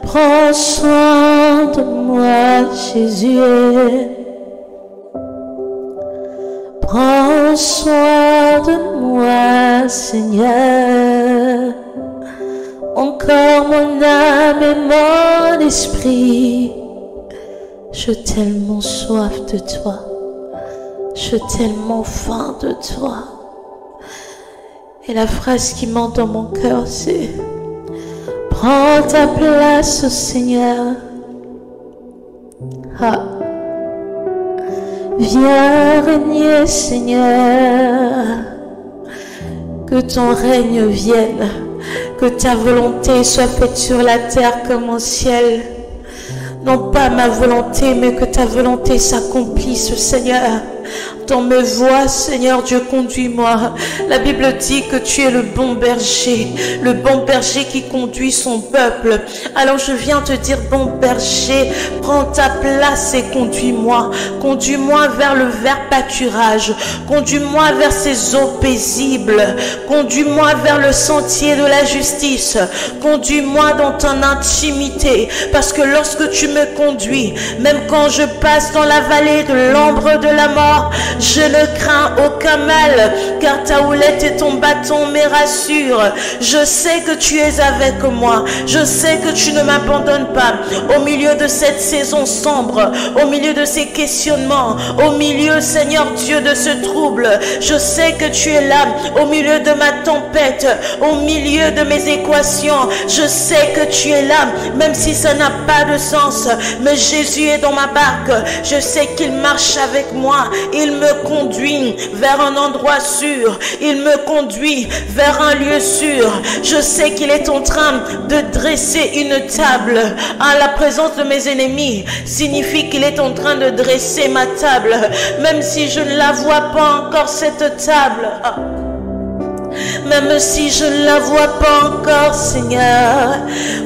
Prends soin de moi, Jésus. Prends soin de moi, Seigneur. Mon corps, mon âme et mon esprit. J'ai tellement soif de toi. J'ai tellement faim de toi. Et la phrase qui monte dans mon cœur, c'est: prends ta place, Seigneur. Ah. Viens régner, Seigneur. Que ton règne vienne. Que ta volonté soit faite sur la terre comme au ciel. Non pas ma volonté, mais que ta volonté s'accomplisse, Seigneur. Dans mes voies, Seigneur Dieu, conduis-moi. La Bible dit que tu es le bon berger qui conduit son peuple. Alors je viens te dire, bon berger, prends ta place et conduis-moi. Conduis-moi vers le vert pâturage. Conduis-moi vers ces eaux paisibles. Conduis-moi vers le sentier de la justice. Conduis-moi dans ton intimité. Parce que lorsque tu me conduis, même quand je passe dans la vallée de l'ombre de la mort, je ne crains aucun mal, car ta houlette et ton bâton me rassurent. Je sais que tu es avec moi. Je sais que tu ne m'abandonnes pas. Au milieu de cette saison sombre, au milieu de ces questionnements, au milieu, Seigneur Dieu, de ce trouble, je sais que tu es là. Au milieu de ma tempête, au milieu de mes équations, je sais que tu es là, même si ça n'a pas de sens. Mais Jésus est dans ma barque. Je sais qu'il marche avec moi. Il me conduit vers un endroit sûr. Il me conduit vers un lieu sûr. Je sais qu'il est en train de dresser une table. À la présence de mes ennemis signifie qu'il est en train de dresser ma table. Même si je ne la vois pas encore, cette table. Même si je ne la vois pas encore, Seigneur,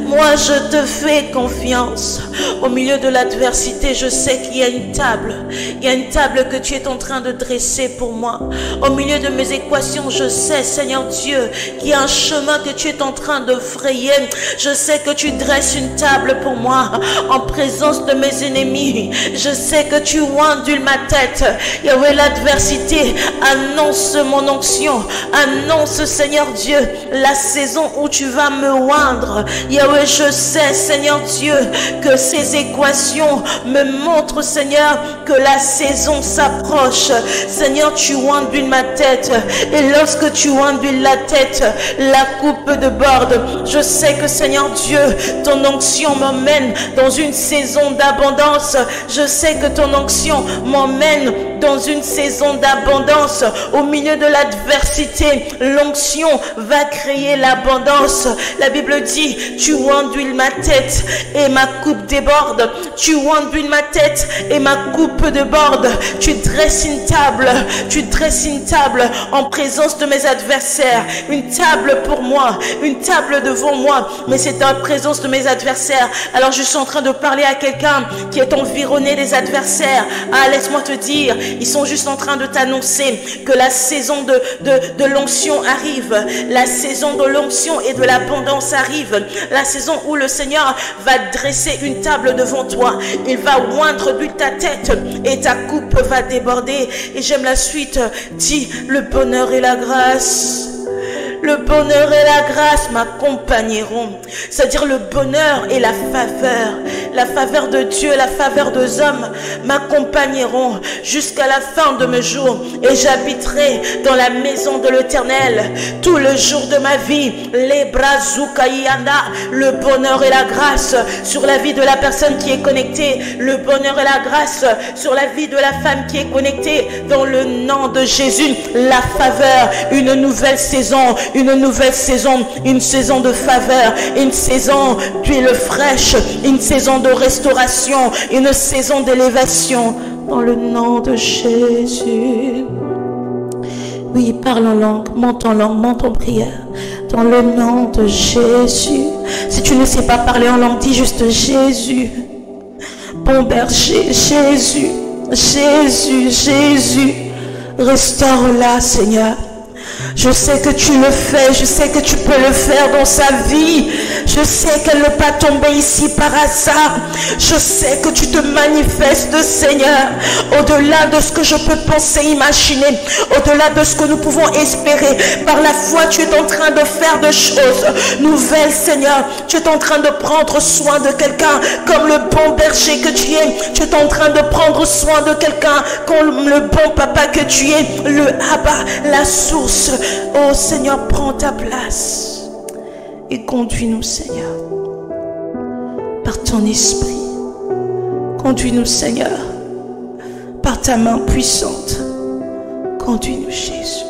moi je te fais confiance. Au milieu de l'adversité, je sais qu'il y a une table. Il y a une table que tu es en train de dresser pour moi. Au milieu de mes équations, je sais, Seigneur Dieu, qu'il y a un chemin que tu es en train de frayer. Je sais que tu dresses une table pour moi en présence de mes ennemis. Je sais que tu ondules ma tête. Yahweh, l'adversité annonce mon onction. Annonce, Seigneur Dieu, la saison où tu vas me oindre. Yahweh, je sais, Seigneur Dieu, que ces équations me montrent, Seigneur, que la saison s'approche. Seigneur, tu ondules ma tête. Et lorsque tu ondules la tête, la coupe déborde. Je sais que, Seigneur Dieu, ton onction m'emmène dans une saison d'abondance. Je sais que ton onction m'emmène dans une saison d'abondance. Au milieu de l'adversité, l'onction va créer l'abondance. La Bible dit, tu ondules ma tête et ma coupe déborde. Tu ondules ma tête et ma coupe déborde. Tu dresses une table. Tu dresses une table en présence de mes adversaires. Une table pour moi. Une table devant moi. Mais c'est en présence de mes adversaires. Alors je suis en train de parler à quelqu'un qui est environné des adversaires. Ah, laisse-moi te dire, ils sont juste en train de t'annoncer que la saison de l'onction arrive. La saison de l'onction et de l'abondance arrive. La saison où le Seigneur va dresser une table devant toi. Il va oindre d'huile ta tête et ta coupe va déborder. Et j'aime la suite. Dis, le bonheur et la grâce. Le bonheur et la grâce m'accompagneront. C'est-à-dire le bonheur et la faveur de Dieu, la faveur des hommes m'accompagneront jusqu'à la fin de mes jours. Et j'habiterai dans la maison de l'Éternel tout le jour de ma vie. Les bras Zukaïana, le bonheur et la grâce sur la vie de la personne qui est connectée. Le bonheur et la grâce sur la vie de la femme qui est connectée. Dans le nom de Jésus, la faveur, une nouvelle saison. Une nouvelle saison, une saison de faveur, une saison d'huile fraîche, une saison de restauration, une saison d'élévation. Dans le nom de Jésus. Oui, parle en langue, monte en prière. Dans le nom de Jésus. Si tu ne sais pas parler en langue, dis juste Jésus. Bon berger, Jésus, Jésus, Jésus. Restaure-la, Seigneur. Je sais que tu le fais, je sais que tu peux le faire dans sa vie. Je sais qu'elle n'est pas tombée ici par hasard. Je sais que tu te manifestes, Seigneur, au-delà de ce que je peux penser, imaginer, au-delà de ce que nous pouvons espérer. Par la foi, tu es en train de faire des choses nouvelles, Seigneur. Tu es en train de prendre soin de quelqu'un comme le bon berger que tu es. Tu es en train de prendre soin de quelqu'un comme le bon papa que tu es, le Abba, la source. Oh Seigneur, prends ta place et conduis-nous, Seigneur, par ton esprit. Conduis-nous, Seigneur, par ta main puissante. Conduis-nous, Jésus.